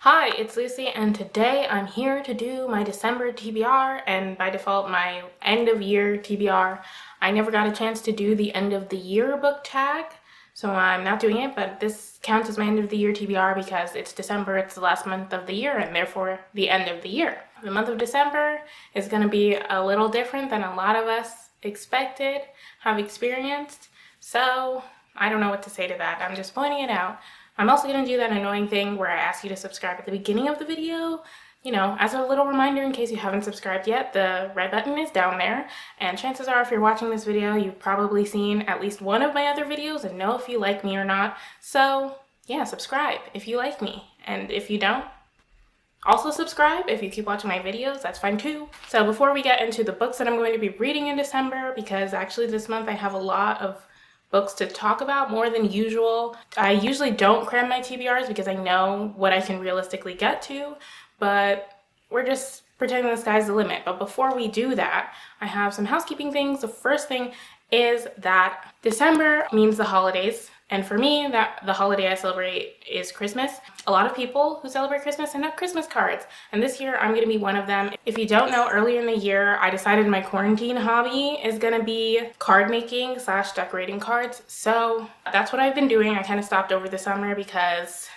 Hi, it's Lucy, and today I'm here to do my December TBR, and by default my end of year TBR. I never got a chance to do the end of the year book tag, so I'm not doing it, but this counts as my end of the year TBR because it's December, it's the last month of the year, and therefore the end of the year. The month of December is going to be a little different than a lot of us expected, have experienced, so I don't know what to say to that. I'm just pointing it out. I'm also going to do that annoying thing where I ask you to subscribe at the beginning of the video. You know, as a little reminder in case you haven't subscribed yet, the red button is down there. And chances are if you're watching this video, you've probably seen at least one of my other videos and know if you like me or not. So yeah, subscribe if you like me. And if you don't, also subscribe if you keep watching my videos, that's fine too. So before we get into the books that I'm going to be reading in December, because actually this month I have a lot of books to talk about, more than usual. I usually don't cram my TBRs because I know what I can realistically get to, but we're just pretending the sky's the limit. But before we do that, I have some housekeeping things. The first thing is that December means the holidays. And for me, the holiday I celebrate is Christmas. A lot of people who celebrate Christmas send out Christmas cards. And this year, I'm going to be one of them. If you don't know, earlier in the year, I decided my quarantine hobby is going to be card making / decorating cards. So that's what I've been doing. I kind of stopped over the summer because,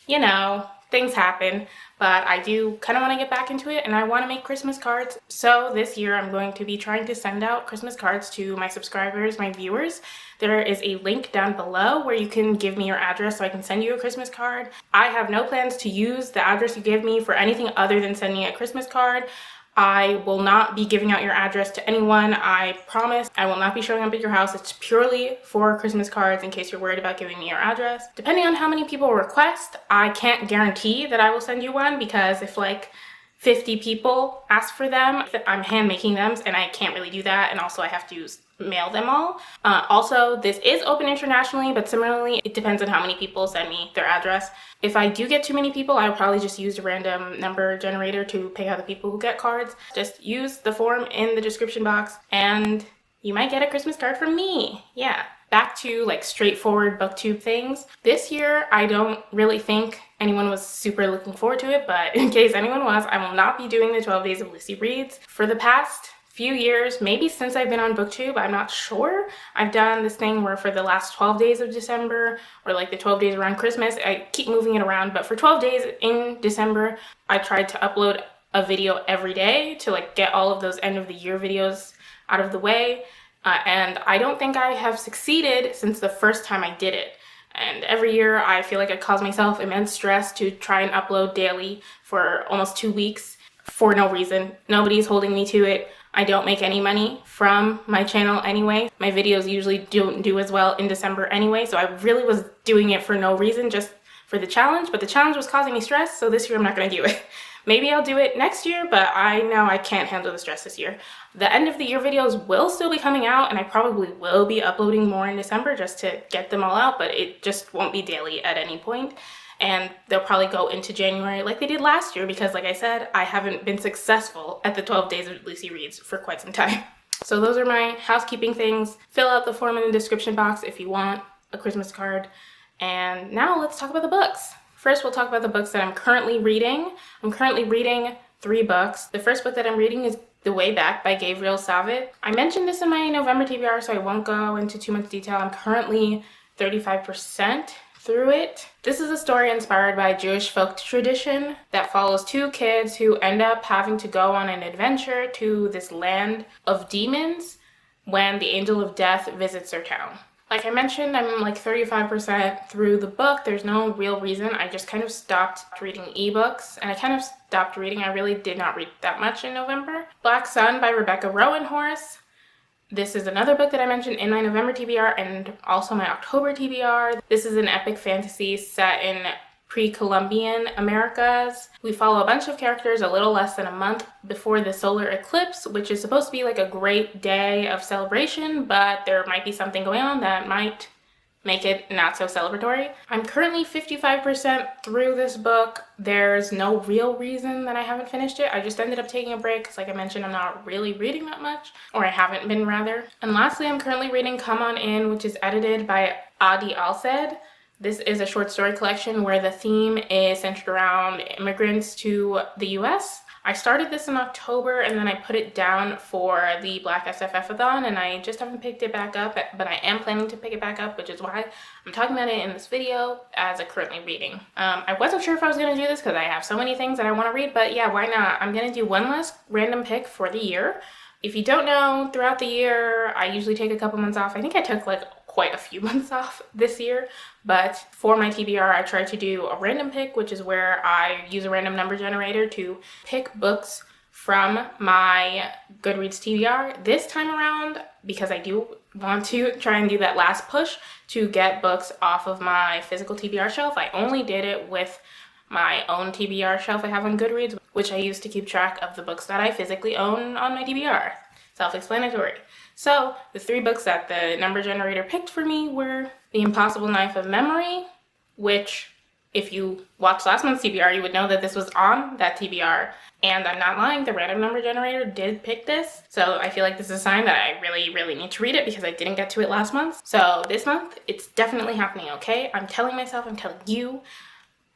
you know, things happen, but I do kind of want to get back into it and I want to make Christmas cards. So this year I'm going to be trying to send out Christmas cards to my subscribers, my viewers. There is a link down below where you can give me your address so I can send you a Christmas card. I have no plans to use the address you give me for anything other than sending a Christmas card. I will not be giving out your address to anyone. I promise I will not be showing up at your house. It's purely for Christmas cards in case you're worried about giving me your address. Depending on how many people request, I can't guarantee that I will send you one because if like 50 people ask for them, I'm hand making them and I can't really do that, and also I have to mail them all. Also, this is open internationally, but similarly, it depends on how many people send me their address. If I do get too many people, I'll probably just use a random number generator to pay out the people who get cards. Just use the form in the description box and you might get a Christmas card from me. Yeah. Back to like straightforward booktube things. This year, I don't really think anyone was super looking forward to it, but in case anyone was, I will not be doing the 12 days of Lucy Reads. For the past few years, maybe since I've been on booktube, I'm not sure, I've done this thing where for the last 12 days of December or like the 12 days around Christmas, I keep moving it around, but for 12 days in December, I tried to upload a video every day to like get all of those end of the year videos out of the way. And I don't think I have succeeded since the first time I did it. And every year I feel like I cause myself immense stress to try and upload daily for almost 2 weeks for no reason. Nobody's holding me to it. I don't make any money from my channel anyway. My videos usually don't do as well in December anyway, so I really was doing it for no reason, just for the challenge, but the challenge was causing me stress, so this year I'm not going to do it. Maybe I'll do it next year, but I know I can't handle the stress this year. The end of the year videos will still be coming out, and I probably will be uploading more in December just to get them all out, but it just won't be daily at any point. And they'll probably go into January like they did last year because, like I said, I haven't been successful at the 12 days of Lucy Reads for quite some time. So those are my housekeeping things. Fill out the form in the description box if you want a Christmas card. And now let's talk about the books. First, we'll talk about the books that I'm currently reading. I'm currently reading 3 books. The first book that I'm reading is The Way Back by Gabriel Savit. I mentioned this in my November TBR, so I won't go into too much detail. I'm currently 35% through it. This is a story inspired by Jewish folk tradition that follows 2 kids who end up having to go on an adventure to this land of demons when the angel of death visits their town. Like I mentioned, I'm like 35% through the book. There's no real reason. I just kind of stopped reading ebooks, and I kind of stopped reading. I really did not read that much in November. Black Sun by Rebecca Rowanhorse. This is another book that I mentioned in my November TBR and also my October TBR. This is an epic fantasy set in pre-Columbian Americas. We follow a bunch of characters a little less than a month before the solar eclipse, which is supposed to be like a great day of celebration, but there might be something going on that might make it not so celebratory. I'm currently 55% through this book. There's no real reason that I haven't finished it. I just ended up taking a break because, like I mentioned, I'm not really reading that much, or I haven't been rather. And lastly, I'm currently reading Come On In, which is edited by Adi Alsed. This is a short story collection where the theme is centered around immigrants to the US. I started this in October and then I put it down for the Black SFF-a-thon, and I just haven't picked it back up, but I am planning to pick it back up, which is why I'm talking about it in this video as a currently reading. I wasn't sure if I was going to do this because I have so many things that I want to read, but yeah, why not? I'm going to do one last random pick for the year. If you don't know, throughout the year, I usually take a couple months off. I think I took like quite a few months off this year, but for my TBR, I try to do a random pick, which is where I use a random number generator to pick books from my Goodreads TBR. This time around, because I do want to try and do that last push to get books off of my physical TBR shelf, I only did it with my own TBR shelf I have on Goodreads, which I use to keep track of the books that I physically own on my TBR. Self-explanatory. So the 3 books that the number generator picked for me were The Impossible Knife of Memory, which if you watched last month's TBR, you would know that this was on that TBR. And I'm not lying, the random number generator did pick this. So I feel like this is a sign that I really, really need to read it because I didn't get to it last month. So this month, it's definitely happening, okay? I'm telling myself, I'm telling you.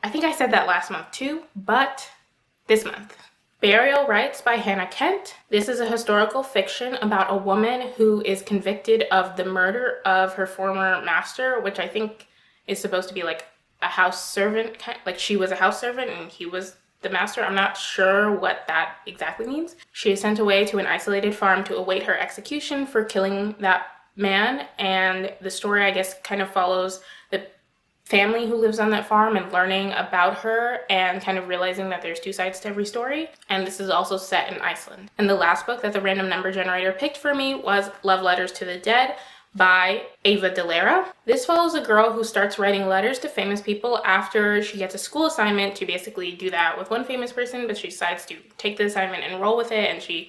I think I said that last month too, but this month. Burial Rites by Hannah Kent. This is a historical fiction about a woman who is convicted of the murder of her former master, which I think is supposed to be like a house servant, like she was a house servant and he was the master. I'm not sure what that exactly means. She is sent away to an isolated farm to await her execution for killing that man, and the story, I guess, kind of follows the family who lives on that farm and learning about her and kind of realizing that there's 2 sides to every story. And this is also set in Iceland. And the last book that the random number generator picked for me was Love Letters to the Dead by Ava DeLera. This follows a girl who starts writing letters to famous people after she gets a school assignment to basically do that with one famous person, but she decides to take the assignment and roll with it, and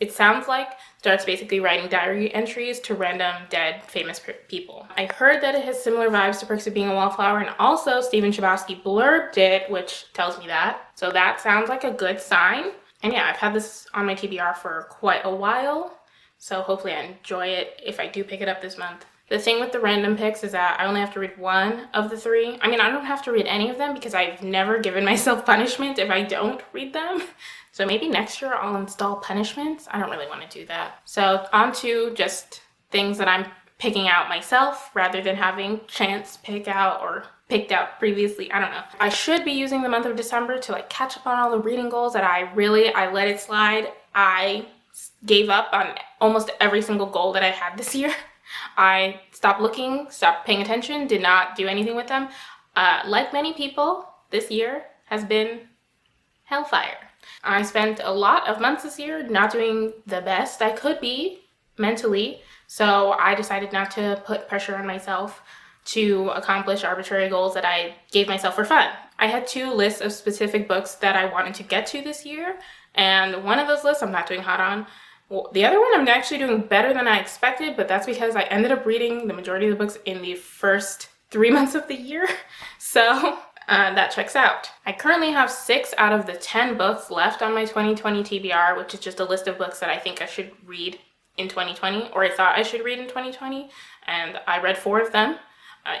it sounds like, starts basically writing diary entries to random dead famous people. I heard that it has similar vibes to Perks of Being a Wallflower, and also Stephen Chbosky blurbed it, which tells me that. So that sounds like a good sign. And yeah, I've had this on my TBR for quite a while, so hopefully I enjoy it if I do pick it up this month. The thing with the random picks is that I only have to read one of the 3. I mean, I don't have to read any of them because I've never given myself punishment if I don't read them. So maybe next year I'll install punishments. I don't really want to do that. So on to just things that I'm picking out myself rather than having Chance pick out or picked out previously. I don't know. I should be using the month of December to like catch up on all the reading goals that I let it slide. I gave up on almost every single goal that I had this year. I stopped looking, stopped paying attention, did not do anything with them. Like many people, this year has been hellfire. I spent a lot of months this year not doing the best I could be mentally, so I decided not to put pressure on myself to accomplish arbitrary goals that I gave myself for fun. I had 2 lists of specific books that I wanted to get to this year, and one of those lists I'm not doing hot on. Well, the other one I'm actually doing better than I expected, but that's because I ended up reading the majority of the books in the first 3 months of the year, so that checks out. I currently have 6 out of the 10 books left on my 2020 TBR, which is just a list of books that I think I should read in 2020, or I thought I should read in 2020, and I read 4 of them.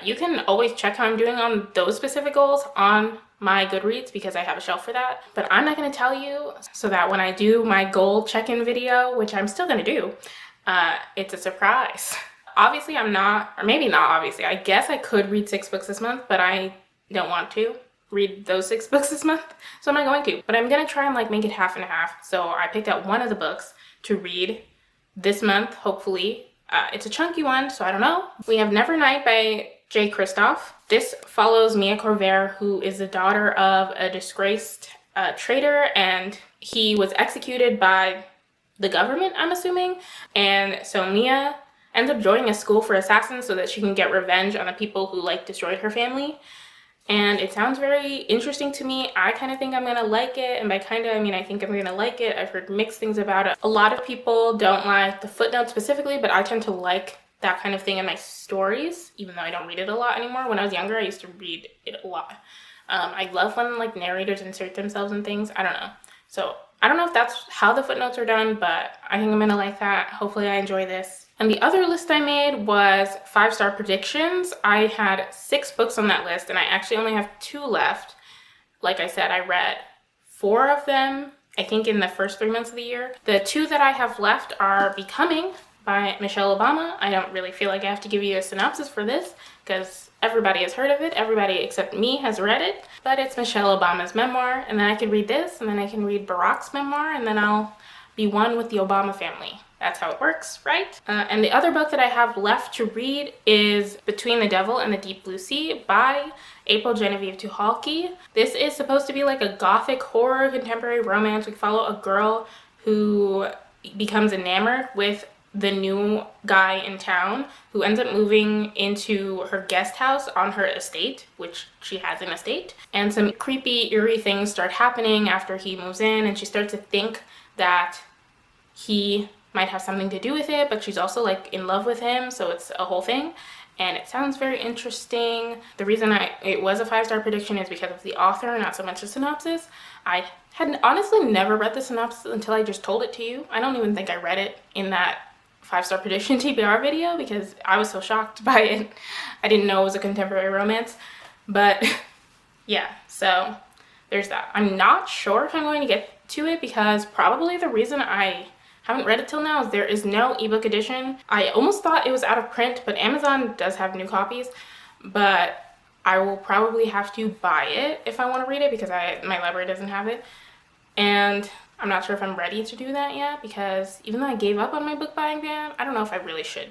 You can always check how I'm doing on those specific goals on my Goodreads because I have a shelf for that, but I'm not going to tell you so that when I do my goal check-in video, which I'm still going to do, it's a surprise. Obviously I'm not, or maybe not obviously, I guess I could read 6 books this month, but I don't want to read those 6 books this month, so I'm not going to. But I'm going to try and like make it half and half, so I picked out one of the books to read this month, hopefully. It's a chunky one, so I don't know. We have Nevernight by Jay Kristoff. This follows Mia Corvair, who is the daughter of a disgraced traitor, and he was executed by the government, I'm assuming. And so Mia ends up joining a school for assassins so that she can get revenge on the people who like destroyed her family. And it sounds very interesting to me. I kind of think I'm gonna like it, and by kind of I mean I think I'm gonna like it. I've heard mixed things about it. A lot of people don't like the footnotes specifically, but I tend to like that kind of thing in my stories, even though I don't read it a lot anymore. When I was younger, I used to read it a lot. I love when like narrators insert themselves in things. I don't know. So I don't know if that's how the footnotes are done, but I think I'm gonna like that. Hopefully I enjoy this. And the other list I made was 5-star predictions. I had 6 books on that list, and I actually only have 2 left. Like I said, I read 4 of them, I think, in the first 3 months of the year. The 2 that I have left are Becoming by Michelle Obama. I don't really feel like I have to give you a synopsis for this because everybody has heard of it. Everybody except me has read it. But it's Michelle Obama's memoir, and then I can read this, and then I can read Barack's memoir, and then I'll be one with the Obama family. That's how it works, right? And the other book that I have left to read is Between the Devil and the Deep Blue Sea by April Genevieve Tucholke. This is supposed to be like a gothic horror contemporary romance. We follow a girl who becomes enamored with the new guy in town who ends up moving into her guest house on her estate, which she has an estate. And some creepy, eerie things start happening after he moves in, and she starts to think that he might have something to do with it, but she's also like in love with him, so it's a whole thing. And it sounds very interesting. The reason it was a 5-star prediction is because of the author, not so much the synopsis. I had honestly never read the synopsis until I just told it to you. I don't even think I read it in that 5-star prediction TBR video because I was so shocked by it. I didn't know it was a contemporary romance. But yeah, so there's that. I'm not sure if I'm going to get to it because probably the reason I haven't read it till now is there is no ebook edition. I almost thought it was out of print, but Amazon does have new copies. But I will probably have to buy it if I want to read it because my library doesn't have it. And I'm not sure if I'm ready to do that yet because even though I gave up on my book buying ban, I don't know if I really should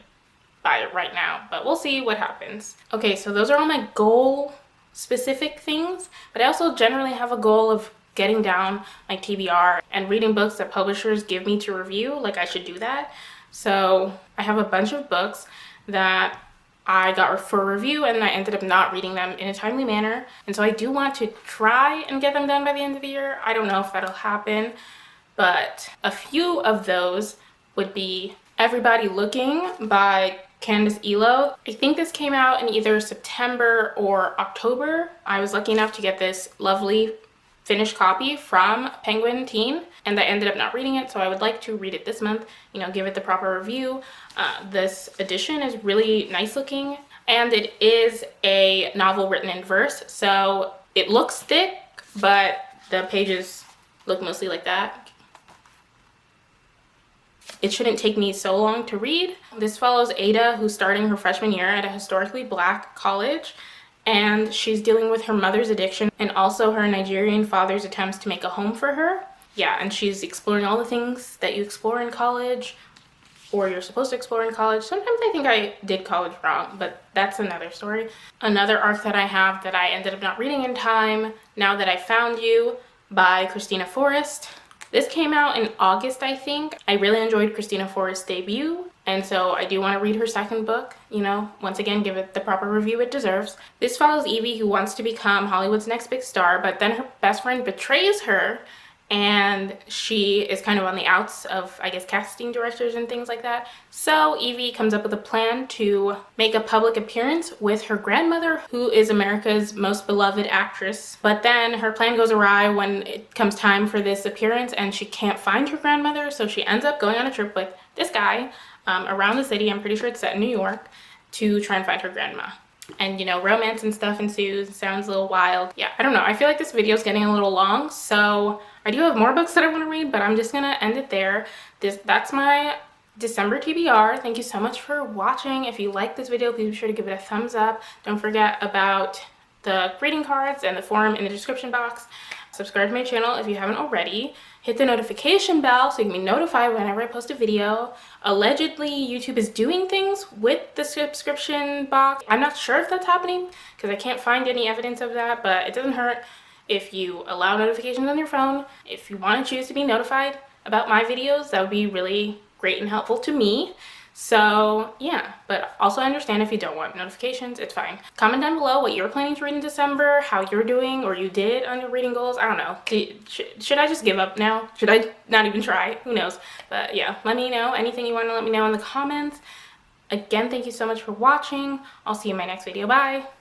buy it right now, but we'll see what happens. Okay, so those are all my goal specific things, but I also generally have a goal of getting down my TBR and reading books that publishers give me to review. Like, I should do that. So I have a bunch of books that I got for review and I ended up not reading them in a timely manner. And so I do want to try and get them done by the end of the year. I don't know if that'll happen, but a few of those would be Everybody Looking by Candace Elo. I think this came out in either September or October. I was lucky enough to get this lovely finished copy from Penguin Teen, and I ended up not reading it, so I would like to read it this month, give it the proper review. This edition is really nice looking, and it is a novel written in verse, so it looks thick, but the pages look mostly like that. It shouldn't take me so long to read. This follows Ada, who's starting her freshman year at a historically Black college, and she's dealing with her mother's addiction and also her Nigerian father's attempts to make a home for her. Yeah, and she's exploring all the things that you explore in college, or you're supposed to explore in college. Sometimes I think I did college wrong, but that's another story. Another arc that I have that I ended up not reading in time, Now That I Found You by Christina Forrest. This came out in August, I think. I really enjoyed Christina Forrest's debut, and so I do want to read her second book, once again, give it the proper review it deserves. This follows Evie, who wants to become Hollywood's next big star, but then her best friend betrays her, and she is kind of on the outs of, I guess, casting directors and things like that. So Evie comes up with a plan to make a public appearance with her grandmother, who is America's most beloved actress. But then her plan goes awry when it comes time for this appearance, and she can't find her grandmother, so she ends up going on a trip with this guy around the city. I'm pretty sure it's set in New York, to try and find her grandma. And romance and stuff ensues. It sounds a little wild. Yeah, I don't know. I feel like this video is getting a little long, so I do have more books that I want to read, but I'm just gonna end it there. That's my December TBR. Thank you so much for watching. If you like this video, please be sure to give it a thumbs up. Don't forget about the greeting cards and the form in the description box. Subscribe to my channel if you haven't already. Hit the notification bell so you can be notified whenever I post a video. Allegedly, YouTube is doing things with the subscription box. I'm not sure if that's happening because I can't find any evidence of that, but it doesn't hurt if you allow notifications on your phone. If you want to choose to be notified about my videos, that would be really great and helpful to me. So yeah, but also I understand if you don't want notifications, it's fine. Comment down below what you're planning to read in December, how you're doing or you did on your reading goals. I don't know. Should I just give up now? Should I not even try? Who knows? But yeah, let me know. Anything you want to let me know in the comments. Again, thank you so much for watching. I'll see you in my next video. Bye!